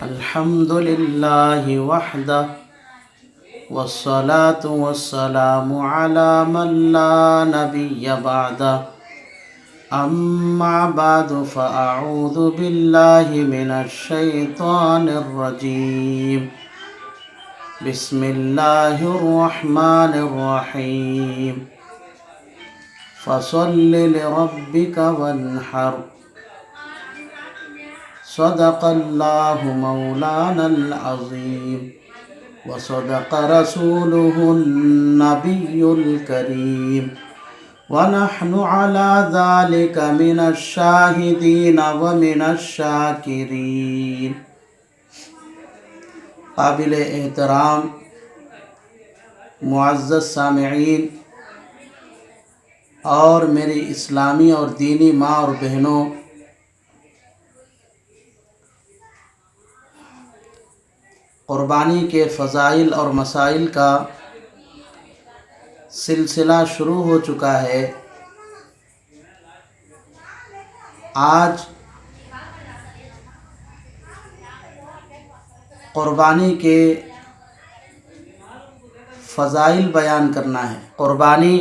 الحمد لله وحده والصلاة والسلام على من لا نبي بعده أما بعد فأعوذ بالله من الشيطان الرجيم بسم الله الرحمن الرحيم فصل لربك وانحر صدق الله مولانا العظيم وصدق رسوله النبي الكريم ونحن على ذلك من الشاهدين ومن الشاكرين۔ قابل احترام معزز سامعین اور میری اسلامی اور دینی ماں اور بہنوں، قربانی کے فضائل اور مسائل کا سلسلہ شروع ہو چکا ہے۔ آج قربانی کے فضائل بیان کرنا ہے۔ قربانی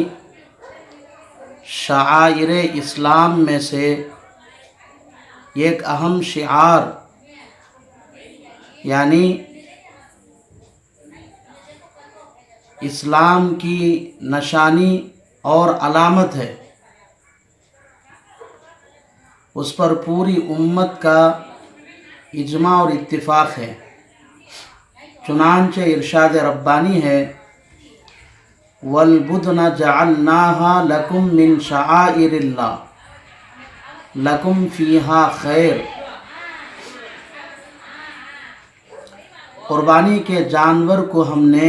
شعائر اسلام میں سے ایک اہم شعار یعنی اسلام کی نشانی اور علامت ہے۔ اس پر پوری امت کا اجماع اور اتفاق ہے۔ چنانچہ ارشاد ربانی ہے وَالْبُدْنَ جَعَلْنَاهَا لَكُمْ مِنْ شَعَائِرِ اللَّهِ لَكُمْ فِيهَا خَيْرٌ۔ قربانی کے جانور کو ہم نے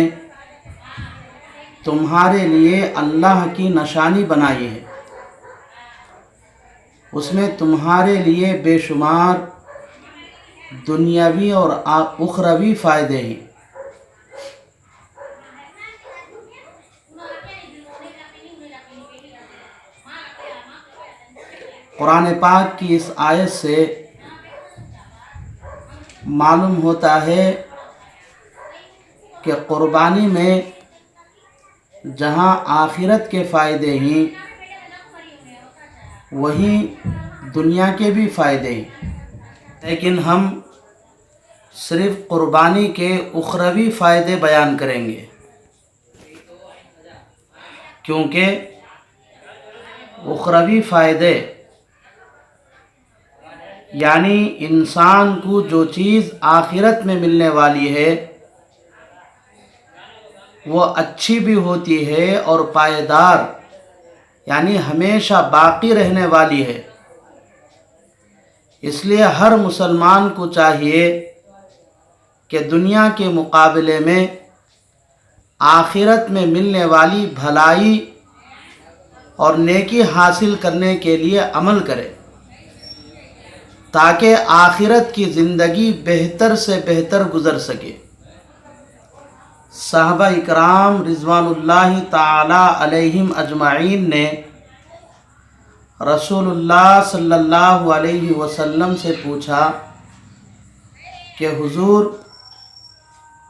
تمہارے لیے اللہ کی نشانی بنائی ہے، اس میں تمہارے لیے بے شمار دنیاوی اور اخروی فائدے ہیں۔ قرآن پاک کی اس آیت سے معلوم ہوتا ہے کہ قربانی میں جہاں آخرت کے فائدے ہیں وہیں دنیا کے بھی فائدے ہیں، لیکن ہم صرف قربانی کے اخروی فائدے بیان کریں گے، کیونکہ اخروی فائدے یعنی انسان کو جو چیز آخرت میں ملنے والی ہے وہ اچھی بھی ہوتی ہے اور پائیدار یعنی ہمیشہ باقی رہنے والی ہے۔ اس لیے ہر مسلمان کو چاہیے کہ دنیا کے مقابلے میں آخرت میں ملنے والی بھلائی اور نیکی حاصل کرنے کے لیے عمل کرے تاکہ آخرت کی زندگی بہتر سے بہتر گزر سکے۔ صحابہ اکرام رضوان اللہ تعالی علیہم اجمعین نے رسول اللہ صلی اللہ علیہ وسلم سے پوچھا کہ حضور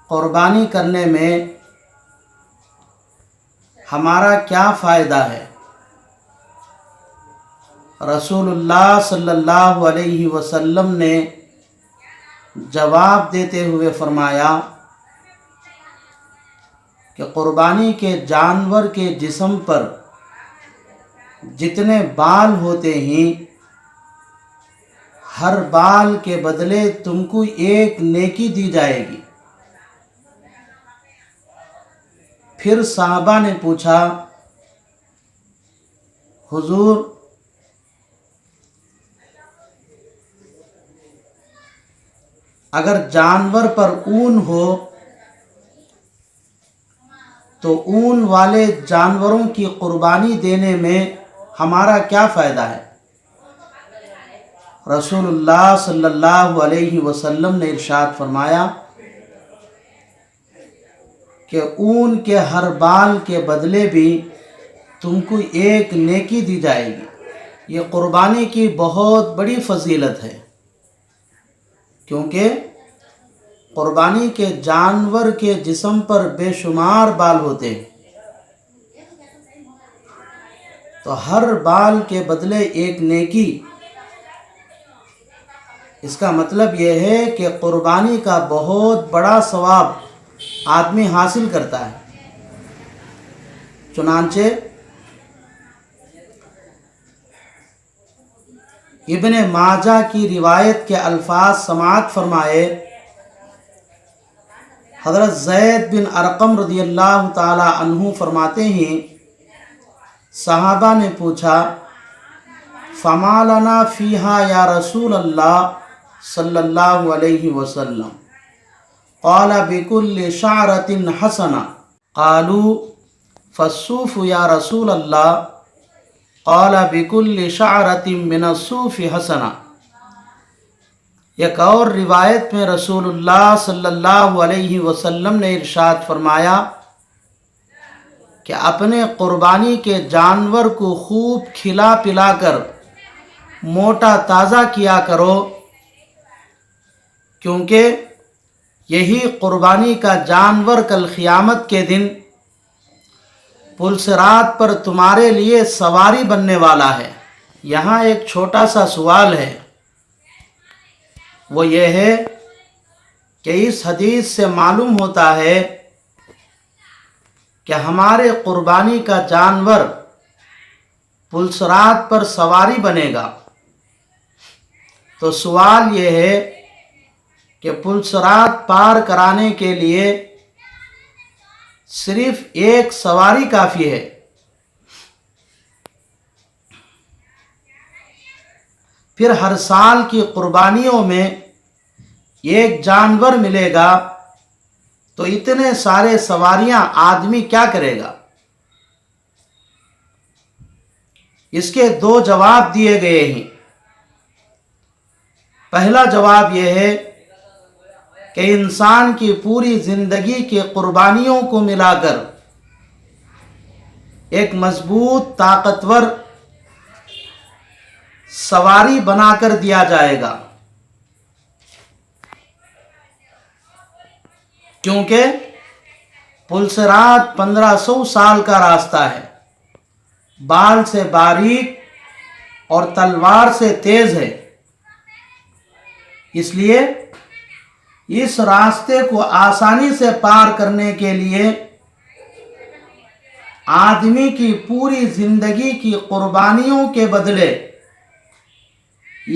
قربانی کرنے میں ہمارا کیا فائدہ ہے؟ رسول اللہ صلی اللہ علیہ وسلم نے جواب دیتے ہوئے فرمایا کہ قربانی کے جانور کے جسم پر جتنے بال ہوتے ہیں ہر بال کے بدلے تم کو ایک نیکی دی جائے گی۔ پھر صحابہ نے پوچھا حضور اگر جانور پر اون ہو تو اون والے جانوروں کی قربانی دینے میں ہمارا کیا فائدہ ہے؟ رسول اللہ صلی اللہ علیہ وسلم نے ارشاد فرمایا کہ اون کے ہر بال کے بدلے بھی تم کو ایک نیکی دی جائے گی۔ یہ قربانی کی بہت بڑی فضیلت ہے، کیونکہ قربانی کے جانور کے جسم پر بے شمار بال ہوتے ہیں، تو ہر بال کے بدلے ایک نیکی۔ اس کا مطلب یہ ہے کہ قربانی کا بہت بڑا ثواب آدمی حاصل کرتا ہے۔ چنانچہ ابن ماجہ کی روایت کے الفاظ سماعت فرمائے۔ حضرت زید بن ارقم رضی اللہ تعالی عنہ فرماتے ہیں، صحابہ نے پوچھا، فما لنا فیہا یا رسول اللہ صلی اللہ علیہ وسلم؟ قال بکل شعرۃ حسنہ۔ قالوا فالصوف یا رسول اللہ؟ قال بکل شعرۃ من الصوف حسنہ۔ ایک اور روایت میں رسول اللہ صلی اللہ علیہ وسلم نے ارشاد فرمایا کہ اپنے قربانی کے جانور کو خوب کھلا پلا کر موٹا تازہ کیا کرو، کیونکہ یہی قربانی کا جانور کل قیامت کے دن پل صراط پر تمہارے لیے سواری بننے والا ہے۔ یہاں ایک چھوٹا سا سوال ہے، وہ یہ ہے کہ اس حدیث سے معلوم ہوتا ہے کہ ہمارے قربانی کا جانور پل صراط پر سواری بنے گا۔ تو سوال یہ ہے کہ پل صراط پار کرانے کے لیے صرف ایک سواری کافی ہے؟ پھر ہر سال کی قربانیوں میں ایک جانور ملے گا تو اتنے سارے سواریاں آدمی کیا کرے گا؟ اس کے دو جواب دیے گئے ہیں۔ پہلا جواب یہ ہے کہ انسان کی پوری زندگی کی قربانیوں کو ملا کر ایک مضبوط طاقتور سواری بنا کر دیا جائے گا، کیونکہ پل صراط 1500 سال کا راستہ ہے، بال سے باریک اور تلوار سے تیز ہے۔ اس لیے اس راستے کو آسانی سے پار کرنے کے لیے آدمی کی پوری زندگی کی قربانیوں کے بدلے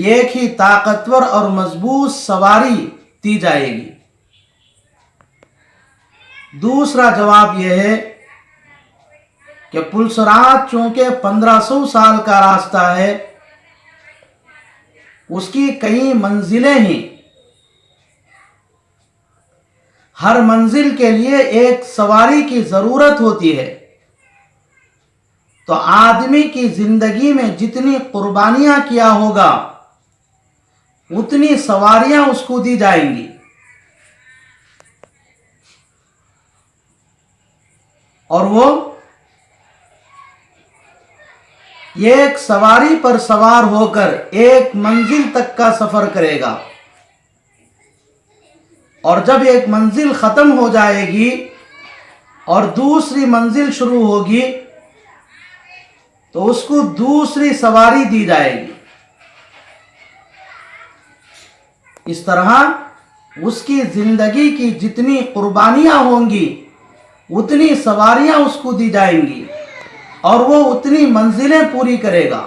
ایک ہی طاقتور اور مضبوط سواری دی جائے گی۔ دوسرا جواب یہ ہے کہ پل صراط چونکہ 1500 سال کا راستہ ہے، اس کی کئی منزلیں ہیں، ہر منزل کے لیے ایک سواری کی ضرورت ہوتی ہے، تو آدمی کی زندگی میں جتنی قربانیاں کیا ہوگا اتنی سواریاں اس کو دی جائیں گی، اور وہ ایک سواری پر سوار ہو کر ایک منزل تک کا سفر کرے گا، اور جب ایک منزل ختم ہو جائے گی اور دوسری منزل شروع ہوگی تو اس کو دوسری سواری دی جائے گی۔ اس طرح اس کی زندگی کی جتنی قربانیاں ہوں گی اتنی سواریاں اس کو دی جائیں گی، اور وہ اتنی منزلیں پوری کرے گا۔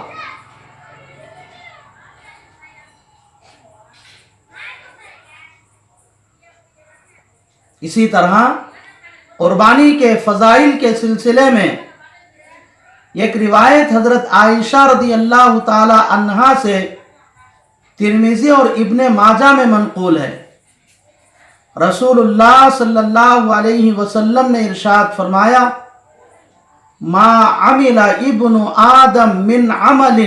اسی طرح قربانی کے فضائل کے سلسلے میں ایک روایت حضرت عائشہ رضی اللہ تعالی عنہا سے ترمذی اور ابن ماجہ میں منقول ہے۔ رسول اللہ صلی اللہ علیہ وسلم نے ارشاد فرمایا، ما عمل ابن آدم من عمل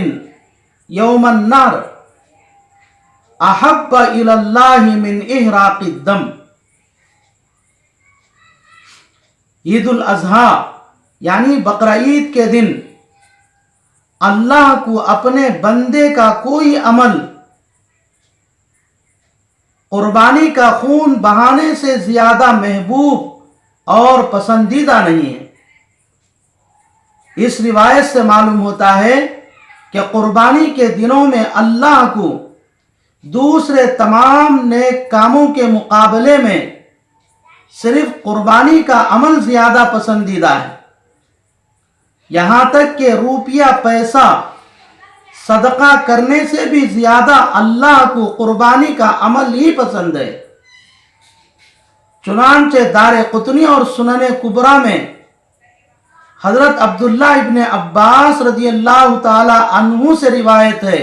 یوم النار احب الی اللہ من احراق الدم۔ عید الاضحیٰ یعنی بقرہ عید کے دن اللہ کو اپنے بندے کا کوئی عمل قربانی کا خون بہانے سے زیادہ محبوب اور پسندیدہ نہیں ہے۔ اس روایت سے معلوم ہوتا ہے کہ قربانی کے دنوں میں اللہ کو دوسرے تمام نیک کاموں کے مقابلے میں صرف قربانی کا عمل زیادہ پسندیدہ ہے، یہاں تک کہ روپیہ پیسہ صدقہ کرنے سے بھی زیادہ اللہ کو قربانی کا عمل ہی پسند ہے۔ چنانچہ دارقطنی اور سنن کبریٰ میں حضرت عبداللہ ابن عباس رضی اللہ تعالی عنہ سے روایت ہے،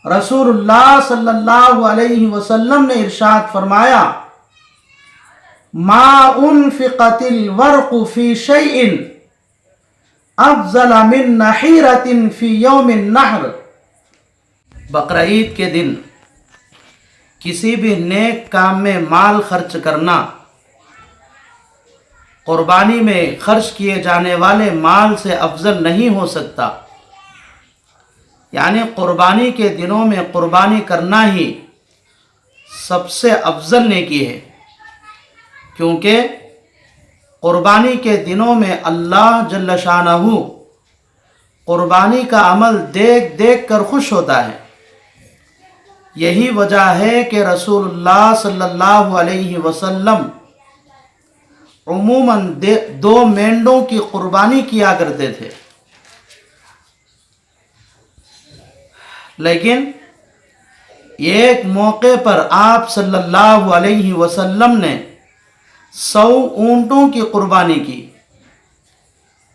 رسول اللہ صلی اللہ علیہ وسلم نے ارشاد فرمایا، ما انفقت الورق فی شیء افضل من نحیرۃ فی یوم النحر۔ بقرعید کے دن کسی بھی نیک کام میں مال خرچ کرنا قربانی میں خرچ کیے جانے والے مال سے افضل نہیں ہو سکتا، یعنی قربانی کے دنوں میں قربانی کرنا ہی سب سے افضل نیکی ہے، کیونکہ قربانی کے دنوں میں اللہ جل شانہ قربانی کا عمل دیکھ دیکھ کر خوش ہوتا ہے۔ یہی وجہ ہے کہ رسول اللہ صلی اللہ علیہ وسلم عموماً 2 مینڈوں کی قربانی کیا کرتے تھے، لیکن ایک موقع پر آپ صلی اللہ علیہ وسلم نے 100 اونٹوں کی قربانی کی۔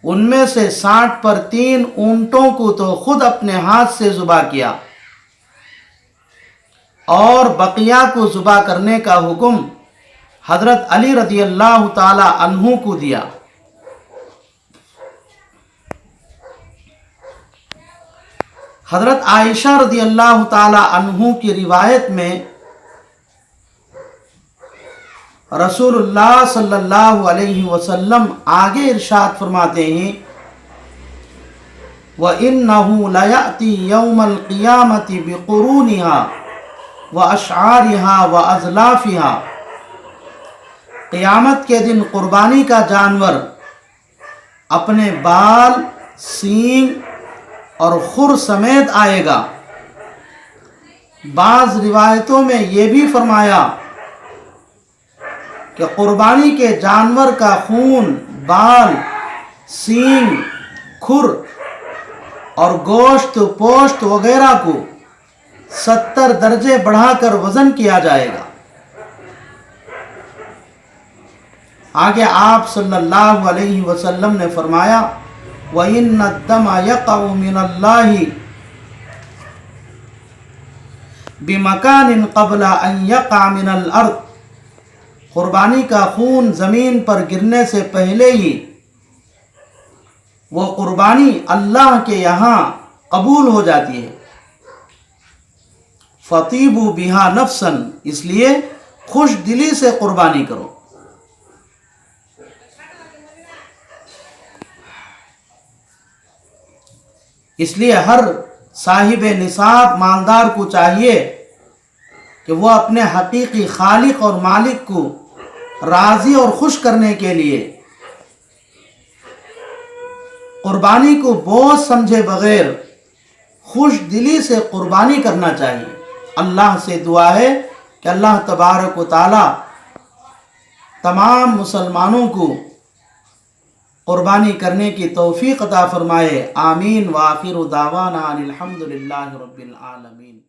ان میں سے 60 پر 3 اونٹوں کو تو خود اپنے ہاتھ سے ذبح کیا اور بقیہ کو ذبح کرنے کا حکم حضرت علی رضی اللہ تعالی عنہ کو دیا۔ حضرت عائشہ رضی اللہ تعالی عنہ کی روایت میں رسول اللہ صلی اللہ علیہ وسلم آگے ارشاد فرماتے ہیں، وَإِنَّهُ لَيَأْتِي يَوْمَ الْقِيَامَةِ بِقُرُونِهَا وَأَشْعَارِهَا وَأَزْلَافِهَا۔ قیامت کے دن قربانی کا جانور اپنے بال، سینگ اور خر سمیت آئے گا۔ بعض روایتوں میں یہ بھی فرمایا کہ قربانی کے جانور کا خون، بال، سینگ، کھر اور گوشت، پوشت وغیرہ کو 70 درجے بڑھا کر وزن کیا جائے گا۔ آگے آپ صلی اللہ علیہ وسلم نے فرمایا، وَإِنَّ الدَّمَ يَقَعُ مِنَ اللَّهِ بِمَكَانٍ قَبْلَ أَن يَقَعَ مِنَ الْأَرْضِ۔ قربانی کا خون زمین پر گرنے سے پہلے ہی وہ قربانی اللہ کے یہاں قبول ہو جاتی ہے۔ فَطِيبُوا بِهَا نَفْسًا، اس لیے خوش دلی سے قربانی کرو۔ اس لیے ہر صاحب نصاب مالدار کو چاہیے کہ وہ اپنے حقیقی خالق اور مالک کو راضی اور خوش کرنے کے لیے قربانی کو بوجھ سمجھے بغیر خوش دلی سے قربانی کرنا چاہیے۔ اللہ سے دعا ہے کہ اللہ تبارک و تعالی تمام مسلمانوں کو قربانی کرنے کی توفیق عطا فرمائے۔ آمین۔ وآخر دعوانا ان الحمد للہ رب العالمین۔